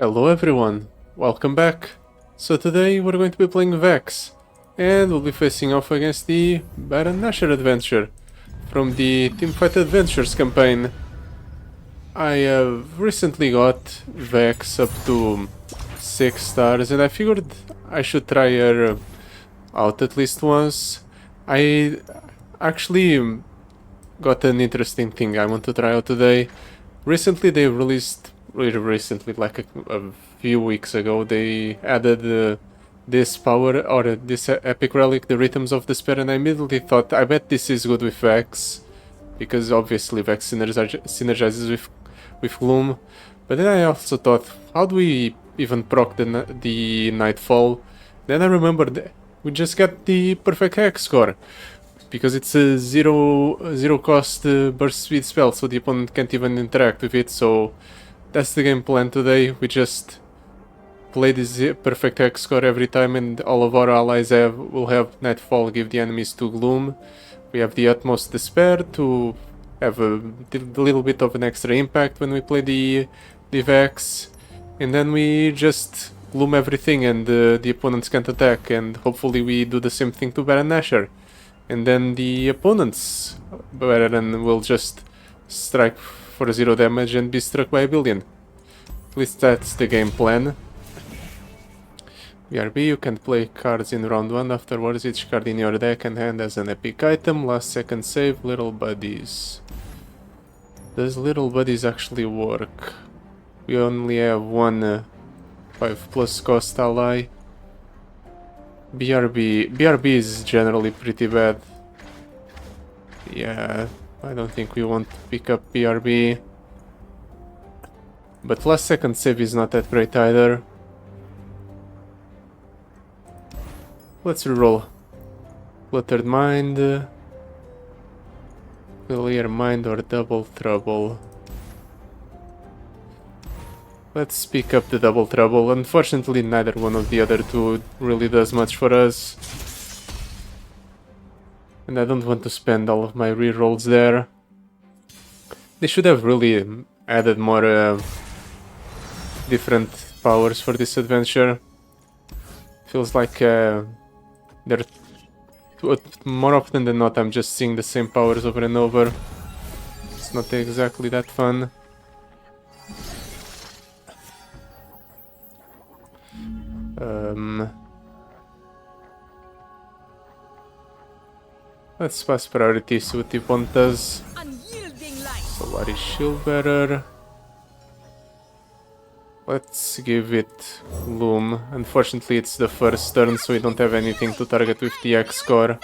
Hello everyone, welcome back. So today we're going to be playing Vex, and we'll be facing off against the Nashor adventure from the Teamfight Adventures campaign. I have recently got Vex up to 6 stars, and I figured I should try her out at least once. I actually got an interesting thing I want to try out today. Recently they released, really recently, like a few weeks ago, they added this power, or this epic relic, the Rhythms of Despair, and I immediately thought, I bet this is good with Vex, because obviously Vex synergizes with Gloom. But then I also thought, how do we even proc the Nightfall? Then I remembered we just got the perfect hex score, because it's a zero cost burst speed spell, so the opponent can't even interact with it. So that's the game plan today. We just play this perfect hex score every time, and all of our allies will have Nightfall, give the enemies to Gloom. We have the Utmost Despair to have a little bit of an extra impact when we play the Vex, and then we just Gloom everything, and the opponents can't attack, and hopefully we do the same thing to Nashor. And then the opponents, Baron, will just strike for 0 damage and be struck by a billion. At least that's the game plan. BRB, you can play cards in round 1. Afterwards, each card in your deck and hand has an epic item. Last second save, Little Buddies. Does Little Buddies actually work? We only have one 5+ cost ally. BRB is generally pretty bad. Yeah, I don't think we want to pick up BRB. But last second save is not that great either. Let's reroll. Cluttered Mind, Clear Mind, or Double Trouble. Let's pick up the Double Trouble. Unfortunately, neither one of the other two really does much for us. And I don't want to spend all of my rerolls there. They should have really added more different powers for this adventure. Feels like they're more often than not, I'm just seeing the same powers over and over. It's not exactly that fun. Let's pass priority, see what the opponent does. Solaris Shield Bearer. Let's give it Gloom. Unfortunately, it's the first turn, so we don't have anything to target with the X score.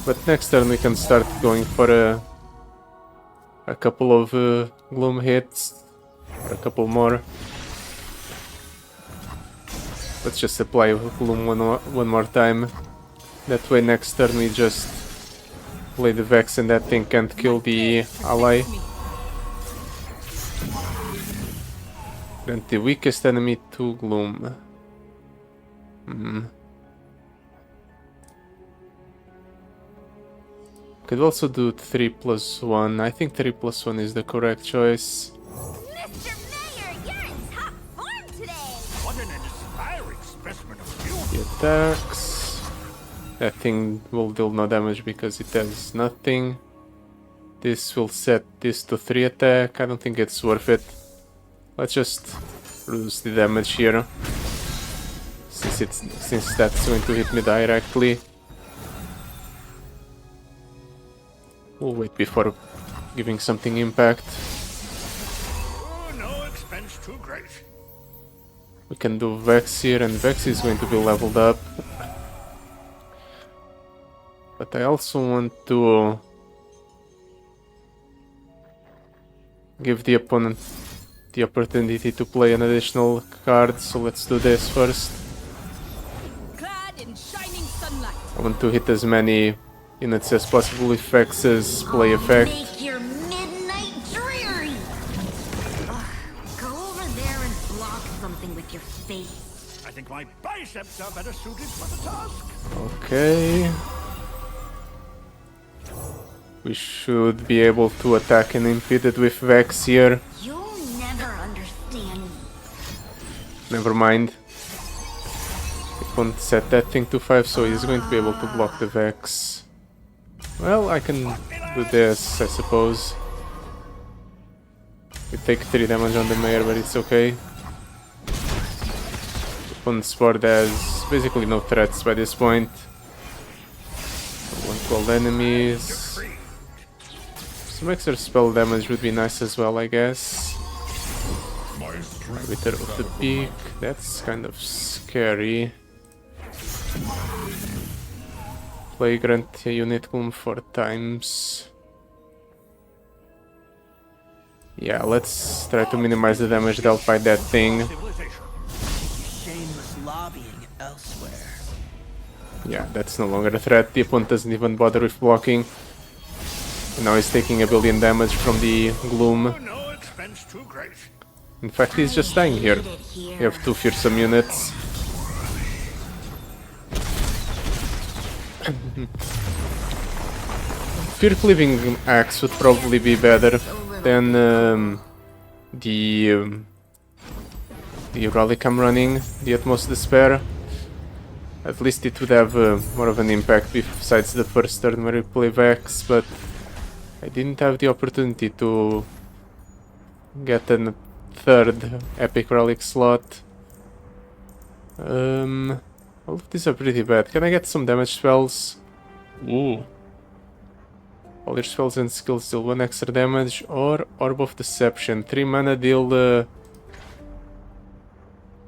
But next turn we can start going for a couple of Gloom hits, or a couple more. Let's just apply Gloom one more time. That way next turn we just play the Vex and that thing can't kill the ally. Grant the weakest enemy to Gloom. Could also do 3+1. I think 3+1 is the correct choice. He attacks. That thing will deal no damage because it has nothing. This will set this to 3 attack. I don't think it's worth it. Let's just reduce the damage here, since that's going to hit me directly. We'll wait before giving something impact. No expense too great. We can do Vex here, and Vex is going to be leveled up. But I also want to give the opponent the opportunity to play an additional card, so let's do this first. I want to hit as many units as possible with Vex's play effect. Make your midnight dreary. Go over there and block something with your face. I think my biceps are better suited for the task. Okay. We should be able to attack unimpeded with Vex here. You'll never mind. It won't set that thing to 5, so he's going to be able to block the Vex. Well, I can do this, I suppose. We take 3 damage on the mayor, but it's okay. Opponent's board has basically no threats by this point. 112 enemies. Some extra spell damage would be nice as well, I guess. Arbiter of the Peak, that's kind of scary. Flagrant unit gloom 4 times. Yeah, let's try to minimize the damage dealt by that thing. Shameless lobbying elsewhere. Yeah, that's no longer a threat. The opponent doesn't even bother with blocking. And now he's taking a billion damage from the gloom. Oh, no expense too great. In fact, he's just dying here. You have 2 fearsome units. Fear Cleaving Axe would probably be better than the relic I'm running, the Utmost Despair. At least it would have more of an impact besides the first turn where we play Vex, but I didn't have the opportunity to get a third Epic Relic slot. All of these are pretty bad. Can I get some damage spells? Ooh. All your spells and skills deal 1 extra damage, or Orb of Deception. 3 mana deal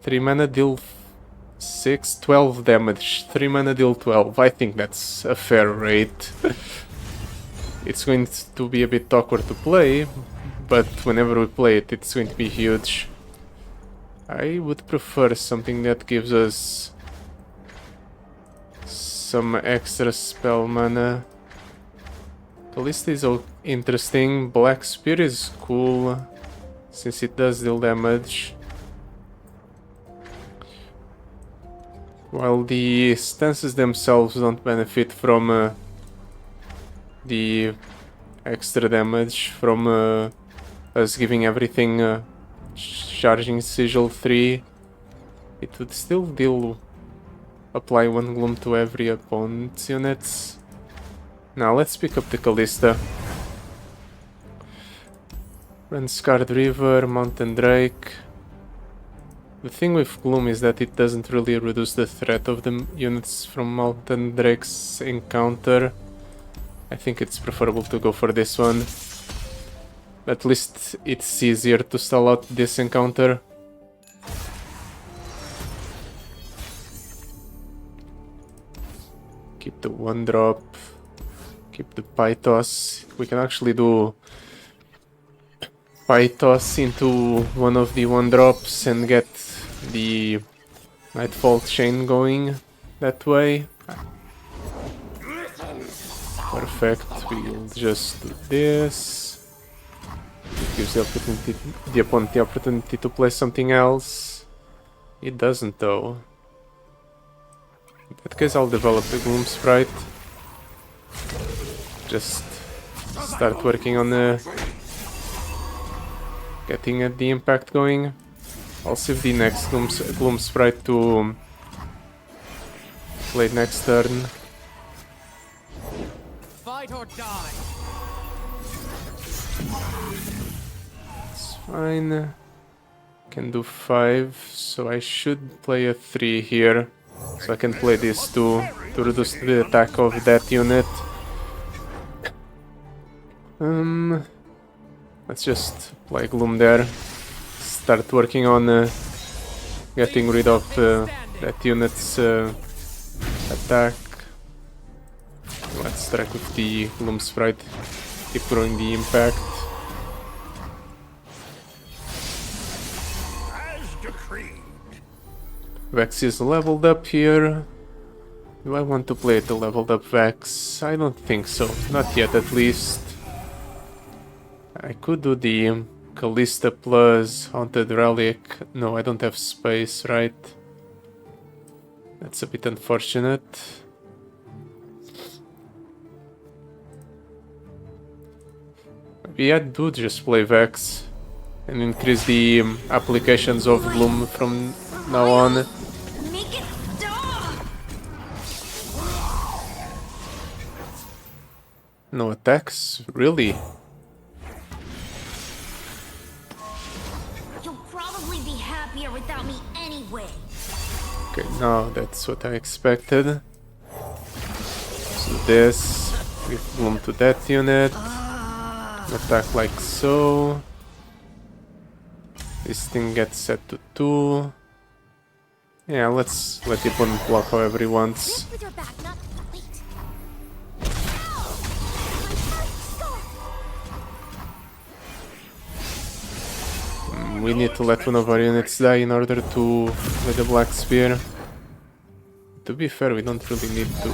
3 mana deal 6, 12 damage. 3 mana deal 12. I think that's a fair rate. It's going to be a bit awkward to play, but whenever we play it, it's going to be huge. I would prefer something that gives us some extra spell mana. Callista is interesting. Black Spear is cool, since it does deal damage. While the stances themselves don't benefit from the extra damage from us giving everything charging Sigil 3, it would still apply 1 gloom to every opponent's units. Now let's pick up the Callista. Run Scarred River, Mountain Drake. The thing with Gloom is that it doesn't really reduce the threat of the units from Mountain Drake's encounter. I think it's preferable to go for this one. At least it's easier to stall out this encounter. Keep the 1-drop. Keep the Pythos. We can actually do Pythos into one of the 1-drops and get the Nightfall chain going that way. Perfect. We'll just do this. It gives the opponent the opportunity to play something else. It doesn't though. In that case, I'll develop the Gloom Sprite. Just start working on getting the impact going. I'll save the next Gloom Sprite to play next turn. Fight or die. It's fine. Can do 5, so I should play a 3 here. So I can play this too to reduce the attack of that unit. Let's just apply Gloom there. Start working on getting rid of that unit's attack. Let's track with the Gloom Sprite. Keep growing the impact. As decreed. Vex is leveled up here. Do I want to play the leveled up Vex? I don't think so. Not yet, at least. I could do the Callista plus Haunted Relic. No, I don't have space, right? That's a bit unfortunate. Maybe I do just play Vex and increase the applications of Bloom from now on. Make it stop! No attacks? Really? You'll probably be happier without me anyway. Okay, now that's what I expected. So this, give Bloom to that unit. Attack like so. This thing gets set to 2. Yeah, let's let the opponent block however he wants. With your back, not wait. We need to let one of our units die in order to with the Black Spear. To be fair, we don't really need to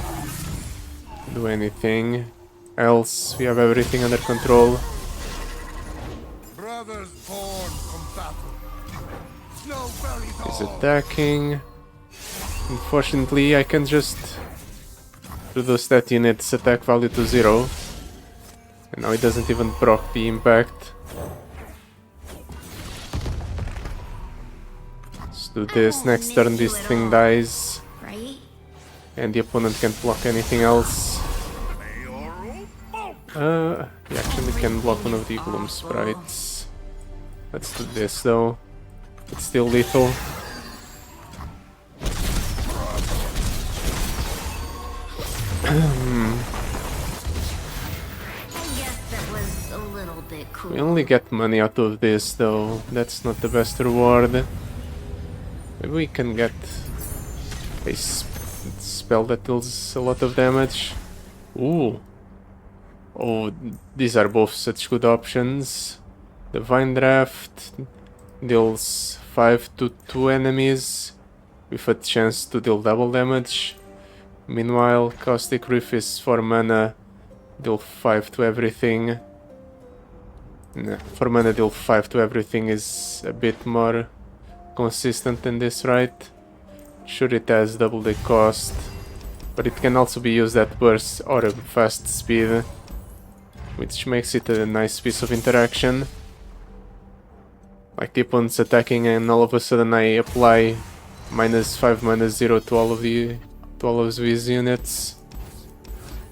do anything else. We have everything under control. Brothers born from battle. No very He's tall. attacking. Unfortunately, I can just reduce that unit's attack value to 0. And now it doesn't even proc the impact. Let's do this. Next turn this thing dies. Right? And the opponent can't block anything else. We actually can block one of the Gloom Sprites. Let's do this though. It's still lethal. I guess that was a little bit cool. We only get money out of this though. That's not the best reward. Maybe we can get a spell that deals a lot of damage. Ooh. Oh, these are both such good options. Divine Draft deals 5 to 2 enemies with a chance to deal double damage. Meanwhile, Caustic Reef is 4 mana, deal 5 to everything. Nah, 4 mana deal 5 to everything is a bit more consistent than this, right? Sure, it has double the cost, but it can also be used at burst or a fast speed, which makes it a nice piece of interaction. Like the opponent's attacking and all of a sudden I apply -5, -0 to all of these units.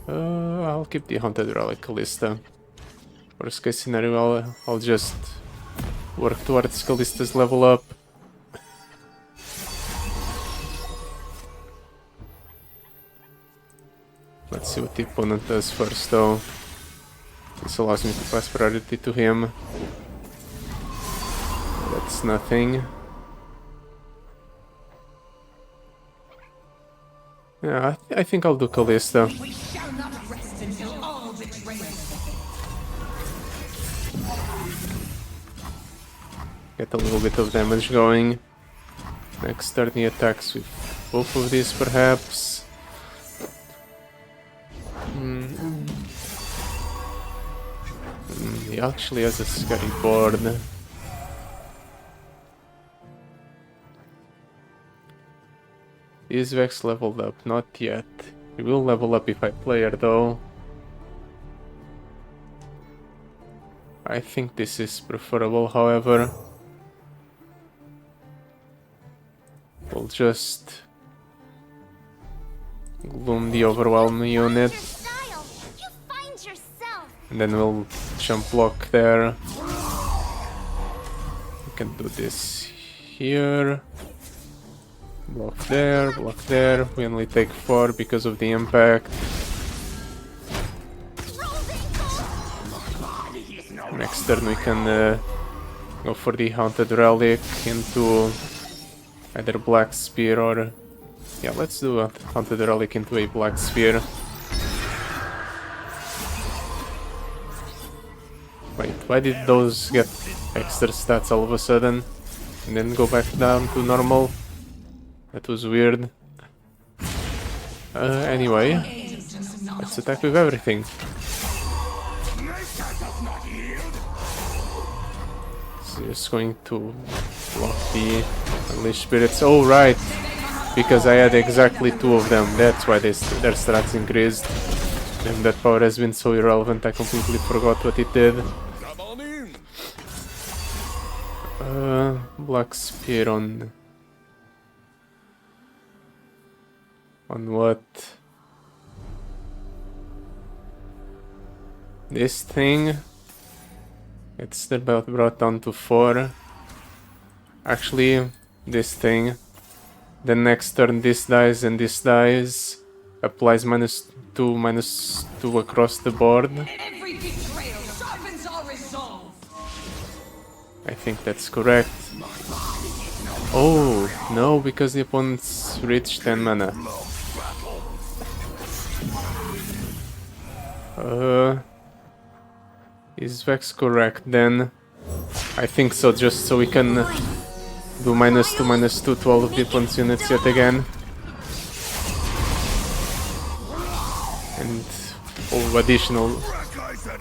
I'll keep the Haunted Relic Callista. Worst case scenario, I'll just work towards Callista's level up. Let's see what the opponent does first though. This allows me to pass priority to him. That's nothing. Yeah, I think I'll do Callista. We shall not rest until all betrayers. Get a little bit of damage going. Next turn he attacks with both of these perhaps. He actually has a scary board. Is Vex leveled up? Not yet. He will level up if I play her though. I think this is preferable, however. We'll just gloom the overwhelm unit. Style, you find yourself. And then we'll jump block there. We can do this here. Block there, block there. We only take 4 because of the impact. Next turn we can go for the Haunted Relic into either Black Spear or... Yeah, let's do a Haunted Relic into a Black Spear. Wait, why did those get extra stats all of a sudden? And then go back down to normal? That was weird. Anyway, let's attack with everything. So just going to block the Unleashed Spirits. Oh, right! Because I had exactly 2 of them. That's why their stats increased. And that power has been so irrelevant, I completely forgot what it did. Black Spear on what? This thing? It's about brought down to 4. Actually, this thing. The next turn this dies and this dies. Applies -2 across the board. Every betrayal sharpens our resolve. I think that's correct. Oh, no, because the opponent's reached 10 mana. Is Vex correct then? I think so, just so we can do -2/-2 to all of the opponent's units yet again. And all additional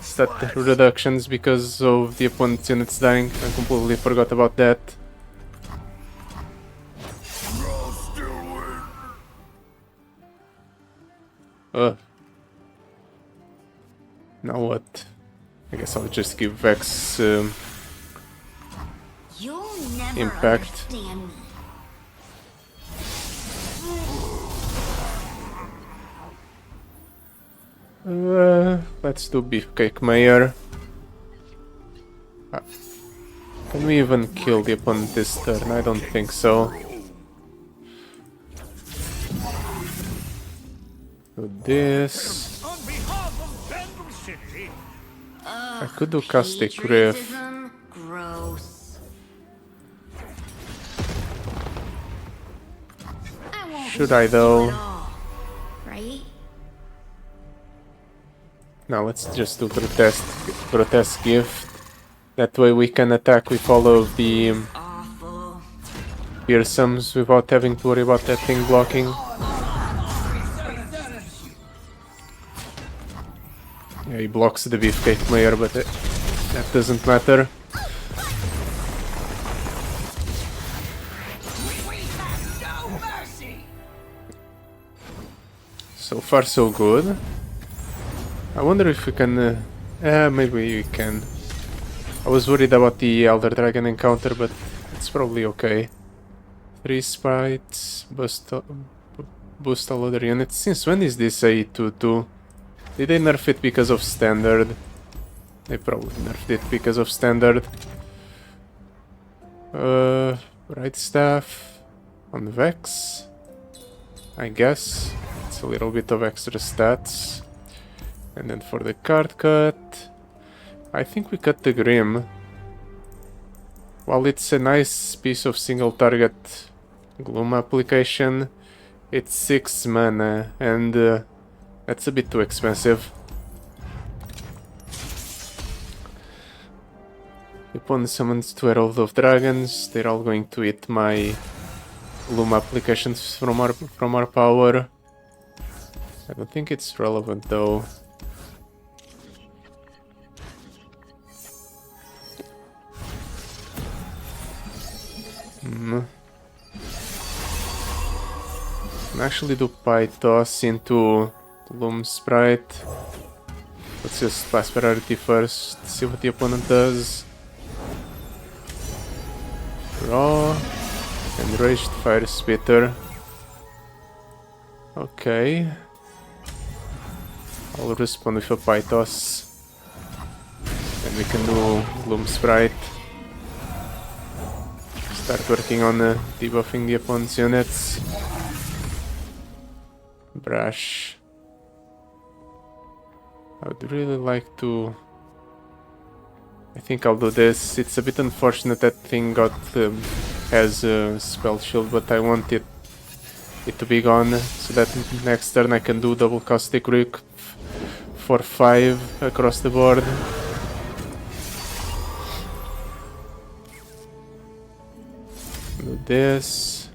stat reductions because of the opponent's units dying. I completely forgot about that. Now what? I guess I'll just give Vex You'll never impact. understand me. Let's do Beefcake Mayor. Can we even kill the opponent this turn? I don't think so. Do this. On behalf of Vandal City, I could do Caustic Rift. Patriotism? Gross. I won't Should hurt I you though? at all, right? Now let's just do Protest Gift. That way we can attack with all of the Awful. fearsomes without having to worry about that thing blocking. Yeah, he blocks the Beefcake Mayor, but that doesn't matter. We have no mercy. So far so good. I wonder if we can... maybe we can. I was worried about the Elder Dragon encounter, but it's probably okay. 3 sprites, boost all other units. Since when is this a 2/2? Did they nerf it because of standard? They probably nerfed it because of standard. Right staff on Vex, I guess. It's a little bit of extra stats. And then for the card cut, I think we cut the Grim. While it's a nice piece of single target Gloom application, it's 6 mana and that's a bit too expensive. The opponent summons 2 Herald of Dragons. They're all going to hit my Gloom applications from our power. I don't think it's relevant though. Can actually do Pie Toss into Gloom Sprite. Let's just pass priority first, see what the opponent does. Draw. Enraged Fire Spitter. Okay. I'll respond with a Pie Toss. And we can do Gloom Sprite. Start working on debuffing the opponent's units. Brush. I would really like to... I think I'll do this. It's a bit unfortunate that thing has a spell shield, but I want it to be gone so that next turn I can do double Caustic Rift for 5 across the board. Do this.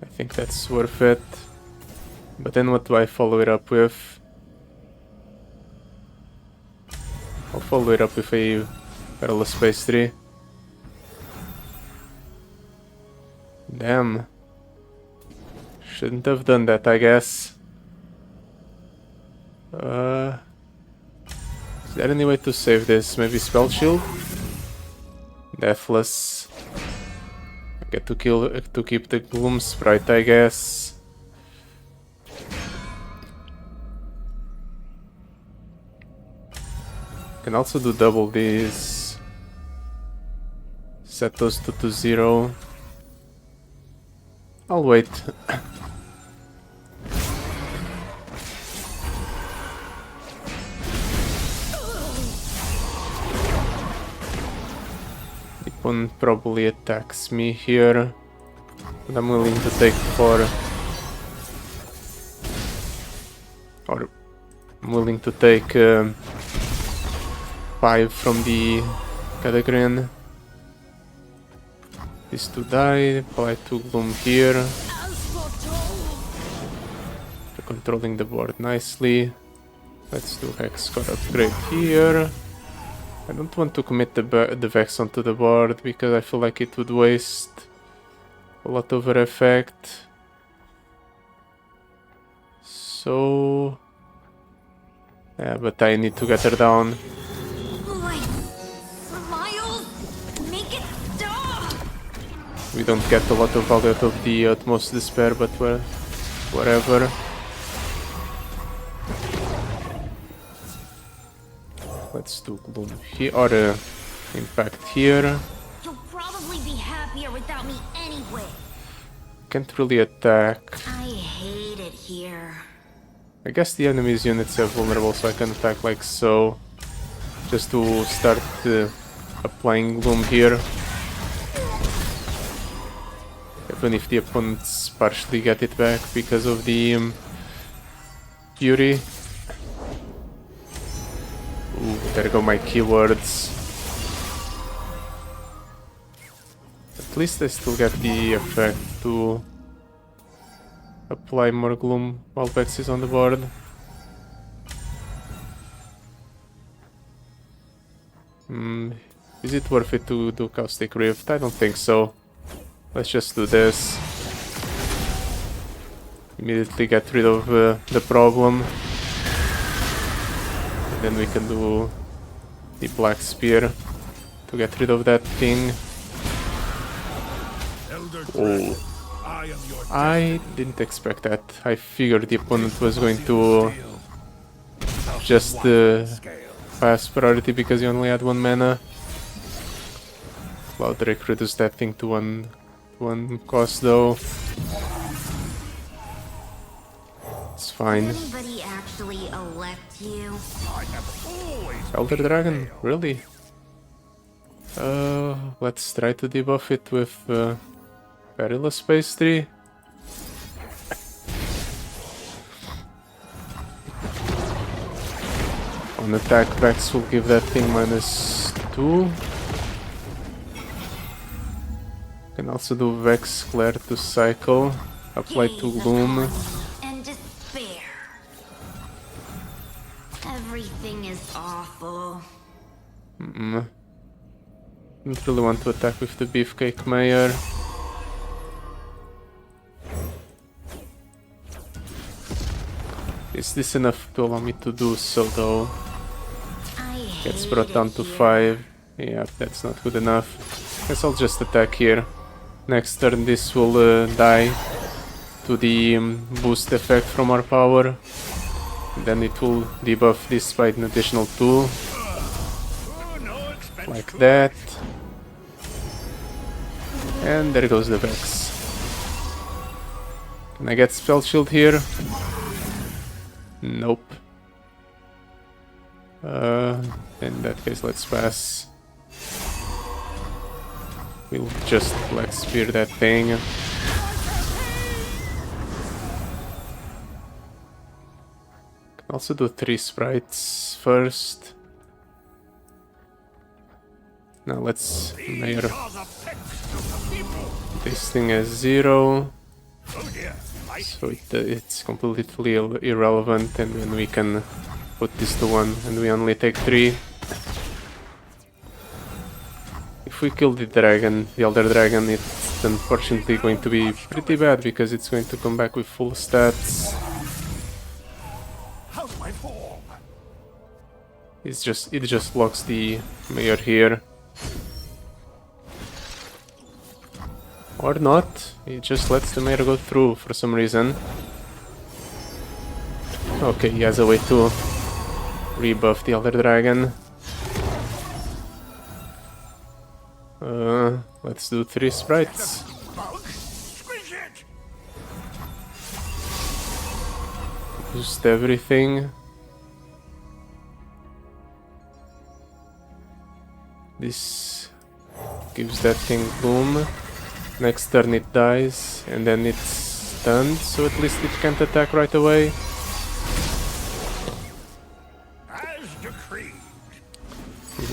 I think that's worth it. But then what do I follow it up with? I'll follow it up with a Perilous Pastry. Damn. Shouldn't have done that, I guess. Is there any way to save this? Maybe Spell Shield? Deathless. I get to keep the Gloom Sprite, I guess. Can also do double these. Set those to 0. I'll wait. The opponent probably attacks me here, but I'm willing to take 4. Or I'm willing to take 5 from the Cadagrin. These 2 die, apply 2 Gloom here. They're controlling the board nicely. Let's do Hex Core upgrade here. I don't want to commit the Vex onto the board because I feel like it would waste a lot of her effect. So... yeah, but I need to get her down. We don't get a lot of value out of the Utmost Despair, but well, whatever. Let's do Gloom here, or Impact here. You'll probably be happier without me anyway. Can't really attack. I hate it here. I guess the enemy's units are vulnerable, so I can attack like so. Just to start applying Gloom here. Even if the opponents partially get it back because of the Fury. Ooh, there go my keywords. At least I still get the effect to apply more Gloom while Vex is on the board. Is it worth it to do Caustic Rift? I don't think so. Let's just do this. Immediately get rid of the problem. And then we can do the Black Spear to get rid of that thing. Oh, I didn't expect that. I figured the opponent was going to just pass priority because he only had 1 mana. Clouddrake reduced that thing to one cost though. It's fine. Does anybody actually elect you? Elder Dragon? Really? Let's try to debuff it with Perilous Pastry. On attack, Vex will give that thing -2. Can also do Vex Glare to cycle. Apply to Gloom. And despair. Everything is awful. Don't really want to attack with the Beefcake Mayor. Is this enough to allow me to do so though? Gets brought down to 5. Yeah, that's not good enough. Guess I'll just attack here. Next turn this will die to the boost effect from our power. Then it will debuff this by an additional 2. Like that. And there goes the Vex. Can I get Spell Shield here? Nope. In that case, let's pass. We'll just Black Spear that thing. Can also do 3 sprites first. Now let's Mayor this thing as 0. So it's completely irrelevant, and then we can put this to 1 and we only take 3. If we kill the dragon, the Elder Dragon, it's unfortunately going to be pretty bad because it's going to come back with full stats. It just locks the Mayor here. Or not. He just lets the mayor go through for some reason. Okay, he has a way to rebuff the Elder Dragon. Let's do 3 sprites. Bug? Squeeze it! Just everything. This gives that thing boom. Next turn it dies, and then it's stunned, so at least it can't attack right away. As decreed.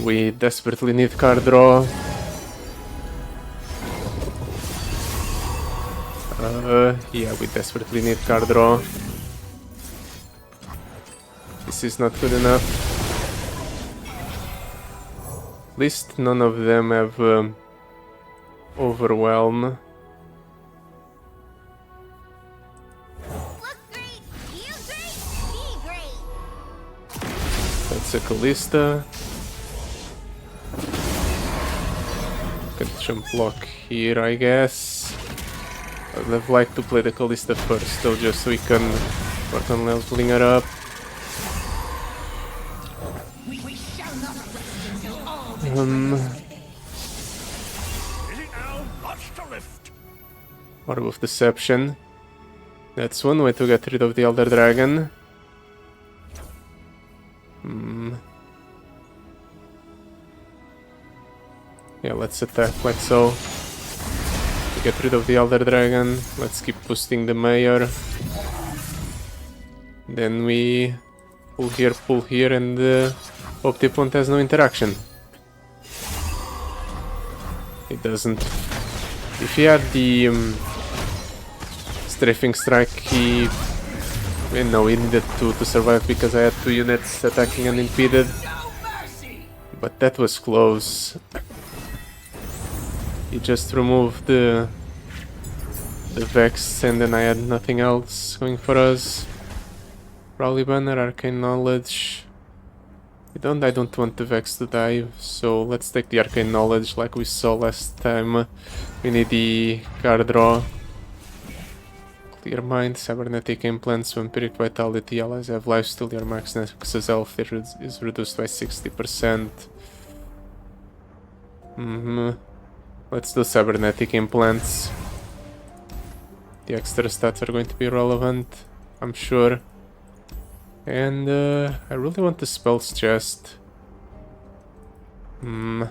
We desperately need card draw. Yeah, we desperately need card draw. This is not good enough. At least none of them have overwhelm. Look great, feel great, be great. That's a Callista. Can jump block here, I guess. I'd have liked to play the Callista first, though, just so we can work on leveling her up. We shall not rest until all Is it now? Lots to lift. Orb of Deception. That's one way to get rid of the Elder Dragon. Yeah, let's attack like so. To get rid of the Elder Dragon, let's keep boosting the Mayor. Then we pull here, and hope the opponent has no interaction. It doesn't. If he had the strafing strike, he needed to survive because I had 2 units attacking unimpeded. no mercy. But that was close. He just removed the Vex, and then I had nothing else going for us. Rally Banner, Arcane Knowledge. I don't want the Vex to die, so let's take the Arcane Knowledge like we saw last time. We need the card draw. Clear Mind, Cybernetic Implants, Vampiric Vitality, allies have lifesteal, your max Nexus health is reduced by 60%. Let's do Cybernetic Implants. The extra stats are going to be relevant, I'm sure. And I really want the Spells Chest. Bone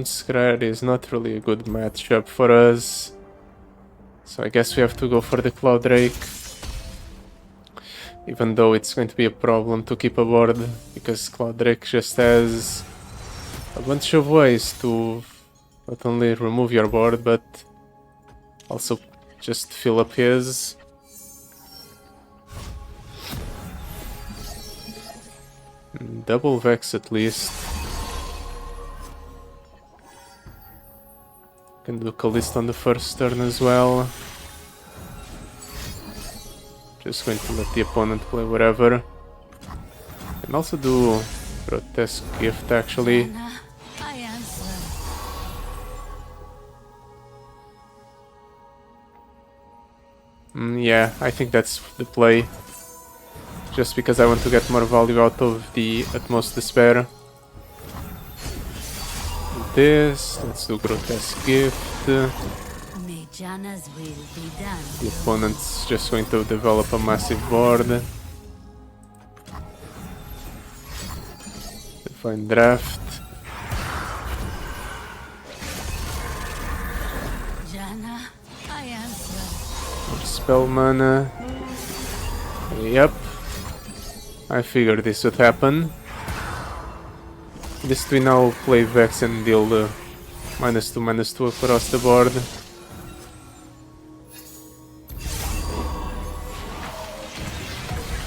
Scryer is not really a good matchup for us. So I guess we have to go for the Cloud Drake. Even though it's going to be a problem to keep aboard, because Cloud Drake just has a bunch of ways to not only remove your board, but also just fill up his. Double Vex at least. Can do Callista on the first turn as well. Just going to let the opponent play whatever. Can also do Grotesque Gift actually. I answer. Yeah, I think that's the play. Just because I want to get more value out of the Utmost Despair. This, let's do Grotesque Gift. May Jana's will be done. The opponent's just going to develop a massive board. Define Draft. Jana, I answer. More spell mana. Yep. I figured this would happen. At least we now play Vex and deal -2/-2 across the board.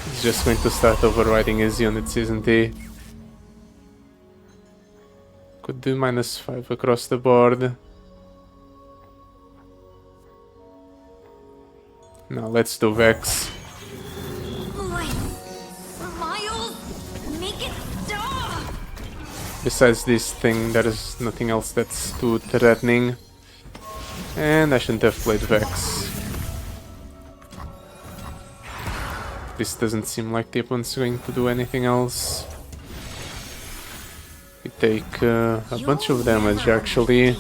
He's just going to start overriding his units, isn't he? Could do -5 across the board. Now let's do Vex. Boy, smiles, make it stop. Besides this thing, there is nothing else that's too threatening. And I shouldn't have played Vex. This doesn't seem like the opponent's going to do anything else. We take a bunch of damage actually.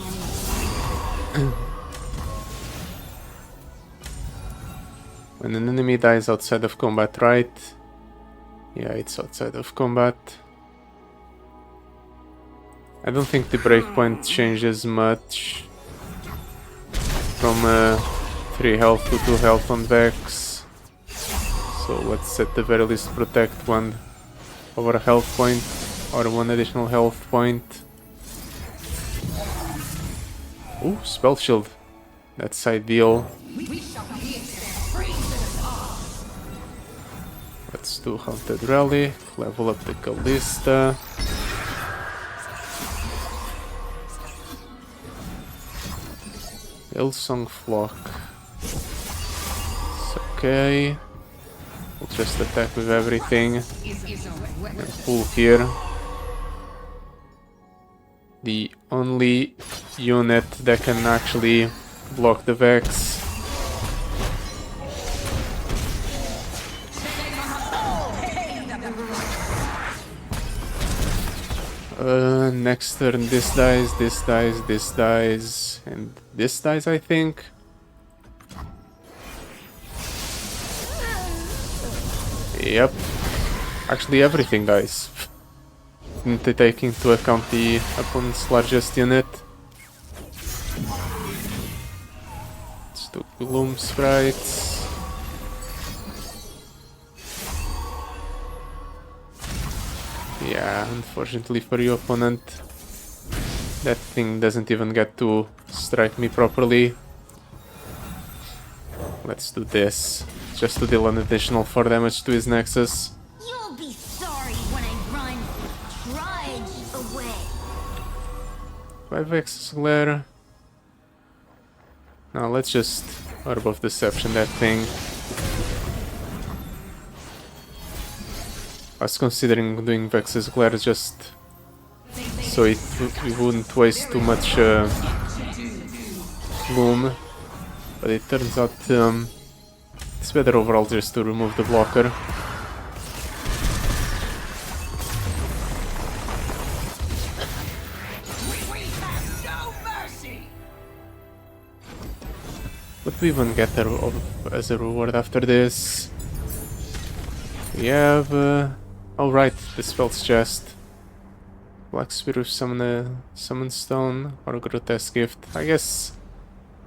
When an enemy dies outside of combat, right? Yeah, it's outside of combat. I don't think the breakpoint changes much from 3 health to 2 health on Vex. So let's at the very least protect 1 over health point or 1 additional health point. Ooh, spell shield. That's ideal. Let's do Haunted Relic, level up the Callista. Hillsong Flock. It's okay. We'll just attack with everything and pull here. The only unit that can actually block the Vex. Next turn this dies, this dies, this dies, and this dies, I think. Yep. Actually everything dies. Didn't take into account the opponent's largest unit. Let's do Gloom Sprites. Yeah, unfortunately for your opponent, that thing doesn't even get to strike me properly. Let's do this, just to deal an additional 4 damage to his Nexus. You'll be sorry when I run trudge away. 5 Vex's Glare. Now let's just Orb of Deception that thing. I was considering doing Vex's Glare just so we wouldn't waste too much Gloom, but it turns out it's better overall just to remove the blocker. What do we even get as a reward after this? We have... oh right, the spell's chest. Black Spirit with Summon Stone or Grotesque Gift. I guess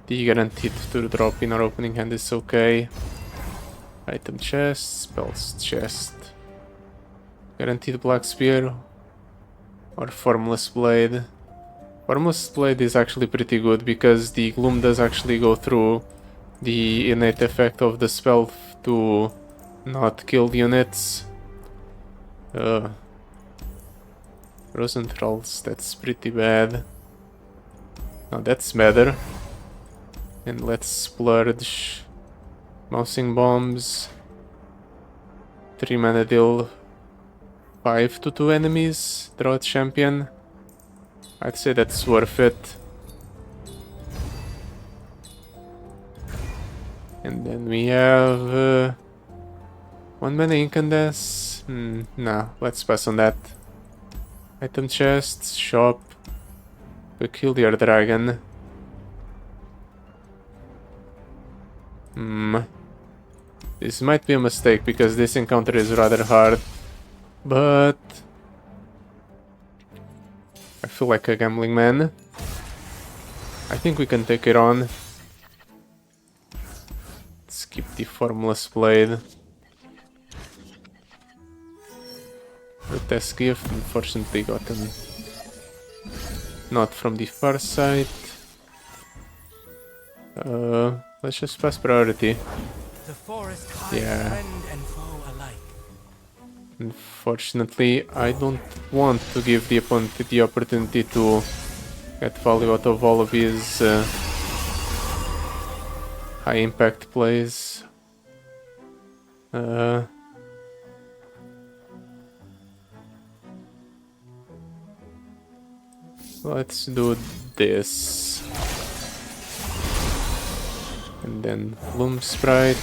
the guaranteed to drop in our opening hand is okay. Item chest, spells chest. Guaranteed Black Spear or Formless Blade. Formless Blade is actually pretty good because the Gloom does actually go through the innate effect of the spell to not kill units. Frozen Trolls, that's pretty bad. Now that's better. And let's splurge. Mousing Bombs. 3 mana deal 5 to 2 enemies. Draw a champion. I'd say that's worth it. And then we have 1 mana Incandesce. Nah, let's pass on that. Item chest, shop, Peculiar Dragon. This might be a mistake because this encounter is rather hard, but I feel like a gambling man. I think we can take it on. Let's keep the Formless Blade. Grotesque Gift, unfortunately gotten not from the far side. Let's just pass priority. The forest Yeah. friend and foe alike. Unfortunately, I don't want to give the opponent the opportunity to get value out of all of his high impact plays. Let's do this. And then Bloom Sprite.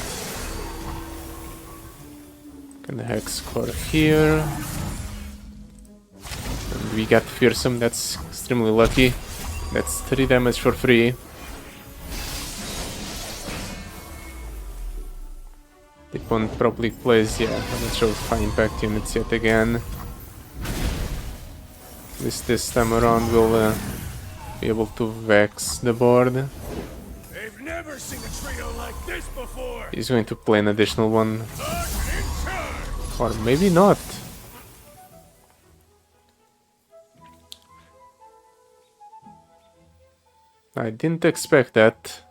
And Hex Core here. And we got Fearsome, that's extremely lucky. That's 3 damage for free. The opponent probably plays, yeah, I'm not sure if I impact units yet again. At least this time around we'll be able to vex the board. They've never seen a trio like this before. He's going to play an additional one. Start in charge. Or maybe not. I didn't expect that.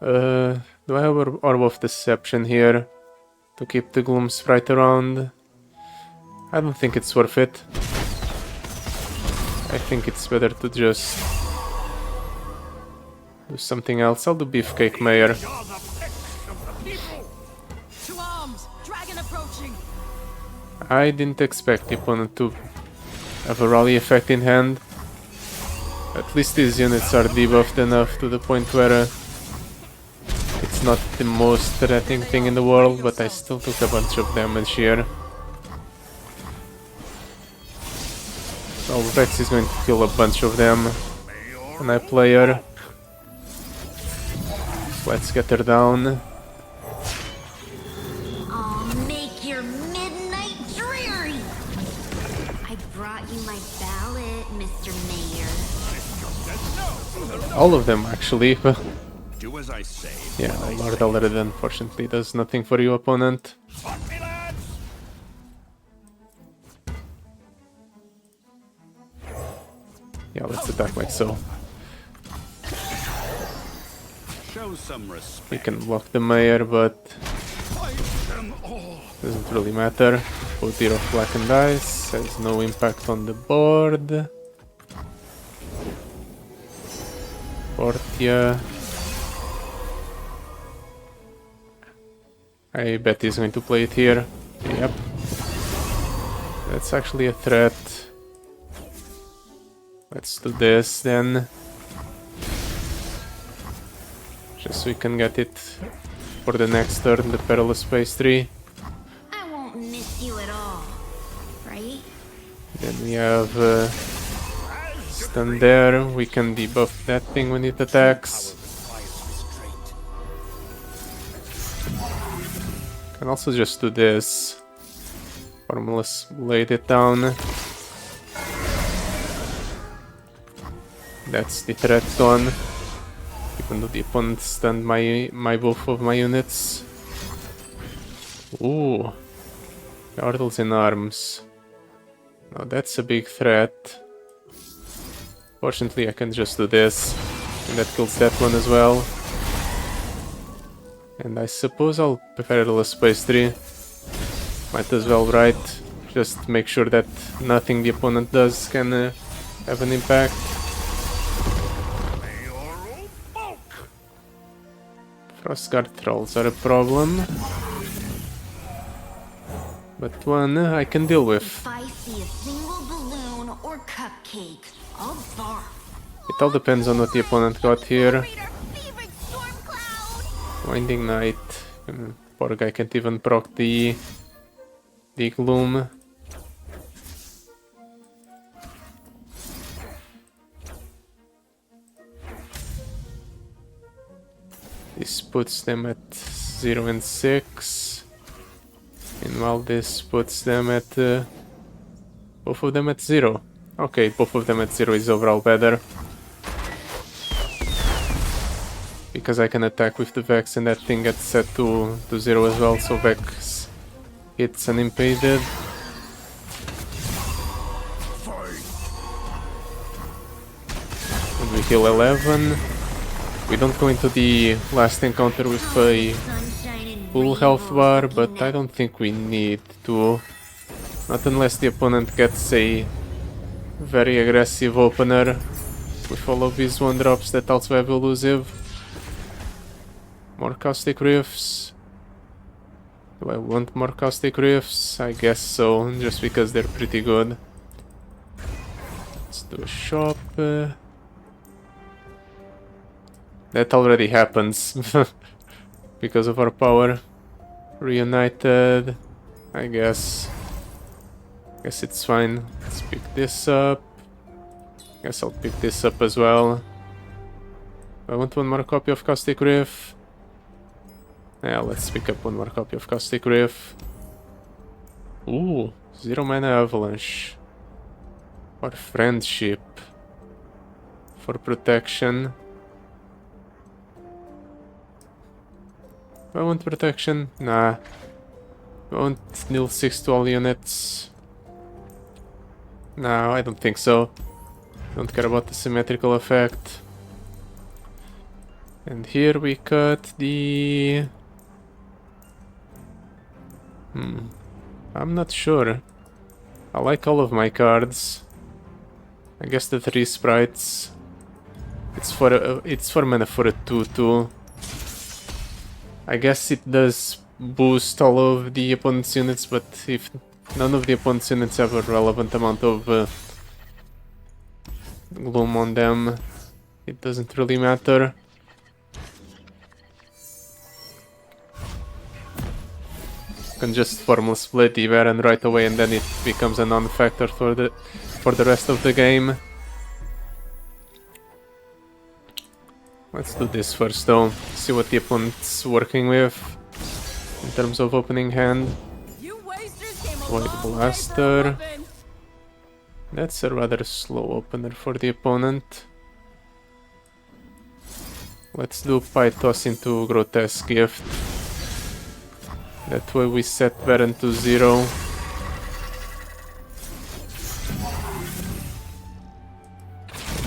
Do I have Orb of Deception here to keep the Gloom Sprite around? I don't think it's worth it. I think it's better to just do something else. I'll do Beefcake Mayor. You're the picks of the people. To arms! Dragon approaching! I didn't expect the opponent to have a rally effect in hand. At least these units are debuffed enough to the point where it's not the most threatening thing in the world, but I still took a bunch of damage here. So Vex is going to kill a bunch of them when I play her. Let's get her down. I'll make your midnight dreary. I brought you my ballot, Mr. Mayor. All of them actually. Do as I say. Yeah, Lord Alred unfortunately does nothing for you, opponent. Fuck me, lads. Yeah, let's attack like so. Show some respect. We can block the Mayor, but Fight them all. doesn't really matter. Potir of Blackened Ice has no impact on the board. Portia. I bet he's going to play it here. Yep. That's actually a threat. Let's do this then. Just so we can get it for the next turn, the Perilous Space 3. I won't miss you at all, right? Then we have stun there. We can debuff that thing when it attacks. Can also just do this. Formless laid it down. That's the threat gone. Even though the opponent stunned my both of my units. Ooh. Yardles in arms. Now that's a big threat. Fortunately I can just do this. And that kills that one as well. And I suppose I'll Perilous Space 3. Might as well, right? Just make sure that nothing the opponent does can have an impact. Frostguard Trolls are a problem. But one I can deal with. If I see a single balloon or cupcake, I'll barf. It all depends on what the opponent got here. Reader, favorite storm cloud. Winding Knight. Poor guy can't even proc the Gloom. This puts them at 0 and 6. Meanwhile this puts them at both of them at 0. Okay, both of them at 0 is overall better. Because I can attack with the Vex and that thing gets set to 0 as well, so Vex hits unimpeded. And we heal 11. We don't go into the last encounter with a Sunshine and full health rainbows bar, looking but I at don't think we need to. Not unless the opponent gets a very aggressive opener with all of these 1-drops that also have elusive. More Caustic Rifts. Do I want more Caustic Rifts? I guess so, just because they're pretty good. Let's do a shop. That already happens because of our power. Reunited, I guess. Guess it's fine. Let's pick this up. Guess I'll pick this up as well. I want one more copy of Caustic Reef. Yeah, let's pick up one more copy of Caustic Reef. Ooh, 0 mana avalanche. For friendship. For protection. Do I want protection? Nah. Do I want nil 6 to all units? No, I don't think so. Don't care about the symmetrical effect. And here we cut the... I'm not sure. I like all of my cards. I guess the 3 sprites. It's for mana for a 2/2. I guess it does boost all of the opponent's units, but if none of the opponent's units have a relevant amount of gloom on them, it doesn't really matter. You can just formal split the Baron right away and then it becomes a non-factor for the rest of the game. Let's do this first though, see what the opponent's working with in terms of opening hand. You wasters came a Void long way for a Blaster. weapon. That's a rather slow opener for the opponent. Let's do Pythos into Grotesque Gift. That way we set Baron to 0.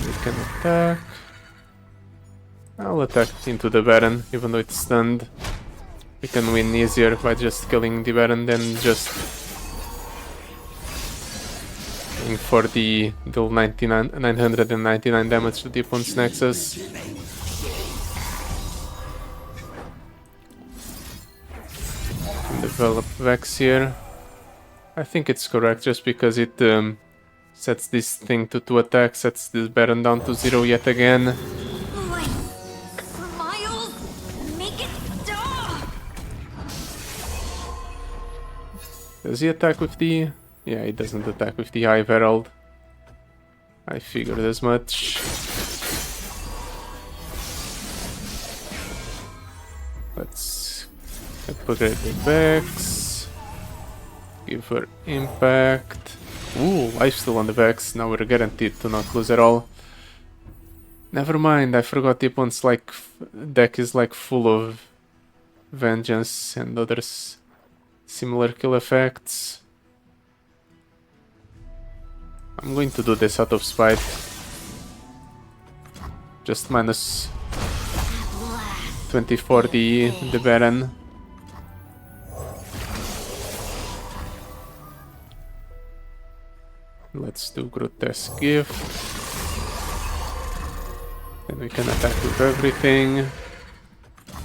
We can attack. I'll attack into the Baron, even though it's stunned. We can win easier by just killing the Baron than just going for the deal 999 damage to the opponent's Nexus. Can develop Vex here. I think it's correct just because it sets this thing to 2 attacks, sets this Baron down to 0 yet again. Miles, make it stop! Does he attack with the... Yeah, he doesn't attack with the Hive Herald. I figured as much. Let's upgrade the Vex. Give her impact. Ooh, lifesteal on the Vex. Now we're guaranteed to not lose at all. Never mind, I forgot the opponent's deck is full of Vengeance and other similar kill effects. I'm going to do this out of spite. Just minus 24 the Baron. Let's do Grotesque Gift. Then we can attack with everything.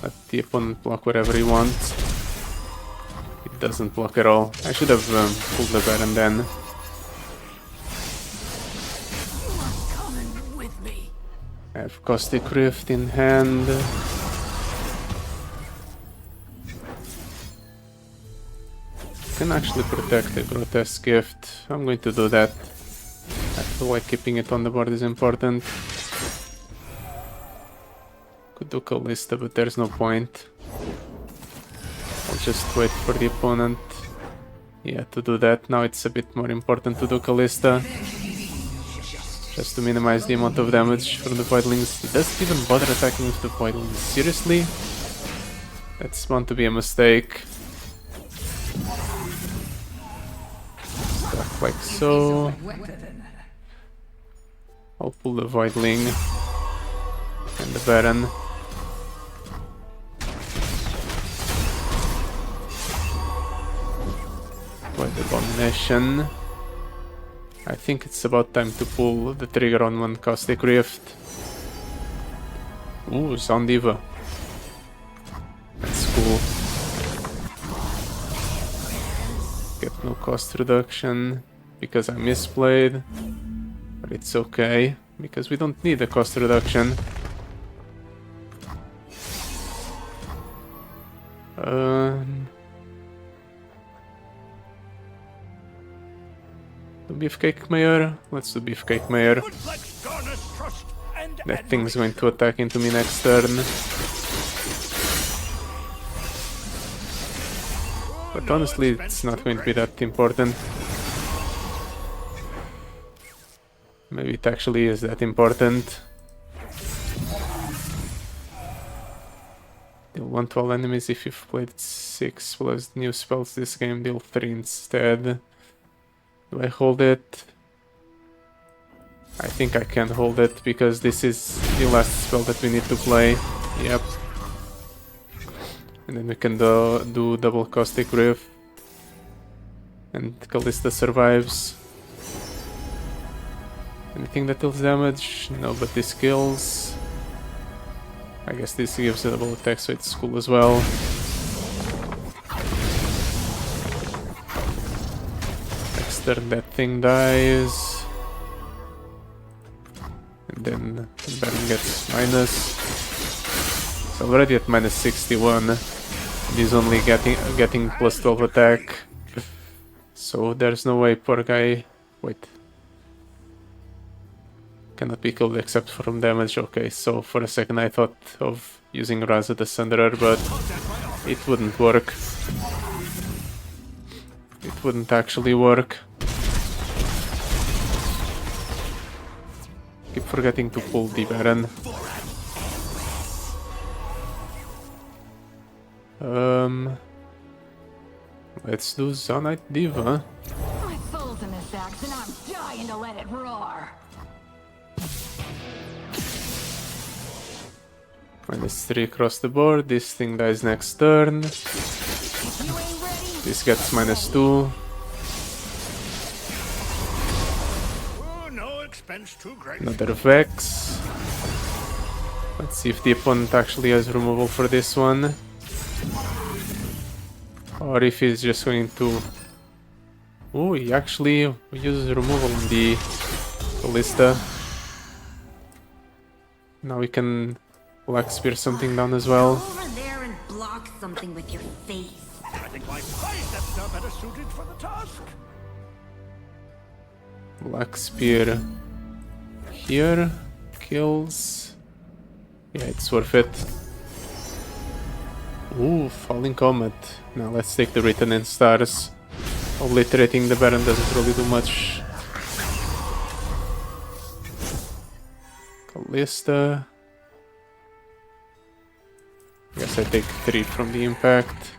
Let the opponent block wherever he wants. It doesn't block at all. I should have pulled the Baron then. Coming with me. I have Caustic Rift in hand. Can actually protect the Grotesque Gift. I'm going to do that. I feel like keeping it on the board is important. Could do Callista, but there's no point. I'll just wait for the opponent. Yeah, to do that. Now it's a bit more important to do Callista. Just to minimize the amount of damage from the Voidlings. He doesn't even bother attacking with the Voidlings. Seriously? That's bound to be a mistake. Stuff like so. I'll pull the Voidling and the Baron. Void Abomination. I think it's about time to pull the trigger on one Caustic Rift. Ooh, Sound Diva. That's cool. Get no cost reduction because I misplayed. it's okay, because we don't need a cost reduction. Do Beefcake Mayor? Let's do Beefcake Mayor. That thing's going to attack into me next turn. But honestly, it's not going to be that important. Maybe it actually is that important. Deal 1 to all enemies if you've played 6 plus new spells this game, deal 3 instead. Do I hold it? I think I can hold it because this is the last spell that we need to play. Yep. And then we can do double caustic rift. And Callista survives. Anything that deals damage? No, but this kills. I guess this gives a double attack, so it's cool as well. Next turn that thing dies. And then Baron gets minus. It's already at minus 61. And he's only getting plus 12 attack. So there's no way poor guy... Wait. Cannot be killed except from damage. Okay, so for a second I thought of using Raza the Sunderer, but it wouldn't work. It wouldn't actually work. Keep forgetting to pull the Baron. Let's do Zonite Diva. My soul's in this axe and I'm dying to let it roar. Minus 3 across the board. This thing dies next turn. This gets minus 2. Another Vex. Let's see if the opponent actually has removal for this one. Or if he's just going to... Oh, he actually uses removal on the Callista. Now we can Black Spear something down as well. Go over there and block something with your face. I think my biceps are better suited for the task. Black Spear here kills. Yeah, it's worth it. Ooh, Falling Comet. Now let's take the Written in Stars. Obliterating the Baron doesn't really do much. Callista. Guess I take 3 from the impact.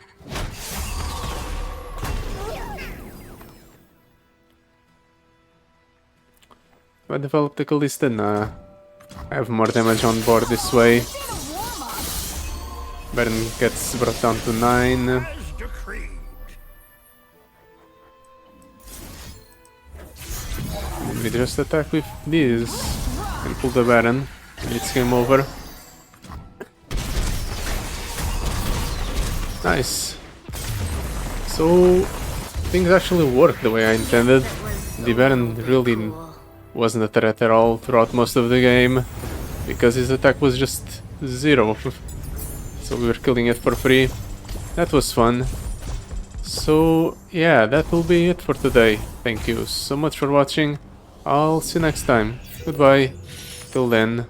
Do I develop the Callista? Nah. I have more damage on board this way. Baron gets brought down to 9. As decreed. And we just attack with these and pull the Baron. It's game over. Nice. So things actually worked the way I intended. The Baron really wasn't a threat at all throughout most of the game because his attack was just 0. So we were killing it for free. That was fun. So yeah, that will be it for today. Thank you so much for watching. I'll see you next time. Goodbye. Till then.